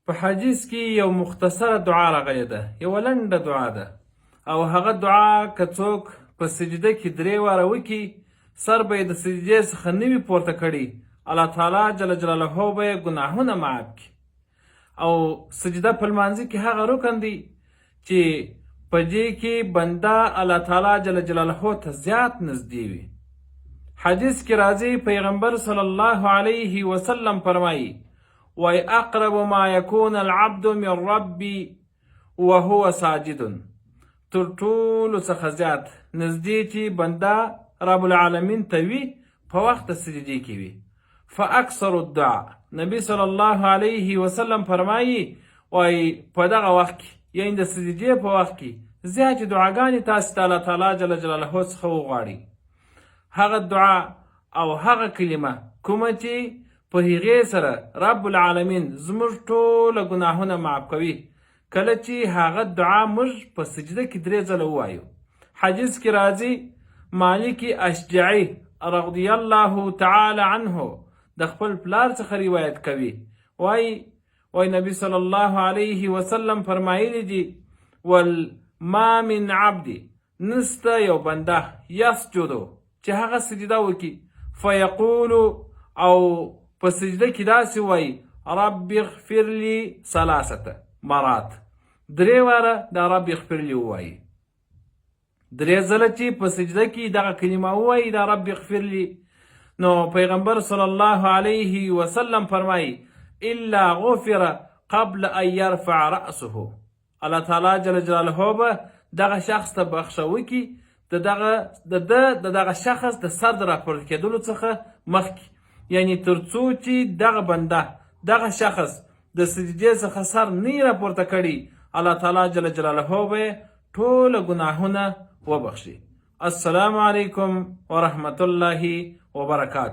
په حدیث کې یو مختصره دعا راغلې ده، یوه لنډه دعا ده، او هغه دعا که څوک په سجده کې 3 واره وکړي، سر به یې د سجدې څخه نه وي پورته کړي، الله تعالی جل جلاله به یې ګناهونه معاف کړي. او سجده په لمانځه کې هغه رکن دی چې په دې کې بنده الله تعالی جل جلاله ته زیات نږدې وي. حدیث کې راځي پیغمبر صلی الله علیه وسلم فرمایي وای اقرب ما یکون العبد من ربی وهو ساجد، تر ټولو څخه زیات نږدې چې بنده رب العالمین ته وي په وخت د سجدې کې وي. فاکثر الدعاء، نبی صلی الله علیه وسلم فرمایي وای په دغه وخت کې یعنې د سجدې په وخت کې زیاتې دعاګانې تاسو ته الله تعالی جل جلاله څخه وغواړي. هغه دعا او هغه کلمه کومه چې په هغې سره رب العالمین زموږ ټوله ګناهونه معاف کوي، کله چې هغه دعا موږ په سجده کې 3 ځله ووایو. حدیث کې راځي مالک اشجعي رضی الله تعالی عنه د خپل پلار څخه روایت کوي، وای نبی صلی الله علیه وسلم فرمایلی دي ما من عبد، نسته یو بنده یسجدو چې هغه سجده وکړي، فیقول او په سجده کې داسې وایي رب اغفر لی 3 مرات، 3 واره دا رب اغفر لی ووایي. 3 ځله چې په سجده کې دغه کلمه ووایي دا رب اغفر لی، نو پیغمبر صلی الله علیه وسلم فرمایي الا غفر قبل ان يرفع رأسه، الله تعالی جل جلاله به دغه شخص ته بخښه وکړي د دغه شخص د سر د راپورته کېدلو څخه مخکې، یعنی تر څو چې دغه بنده دغه شخص د سجدې څخه سر نه راپورته کړي، الله تعالی جل جلاله به ټوله ګناهونه وبخښي. السلام علیکم ورحمة الله وبرکاته.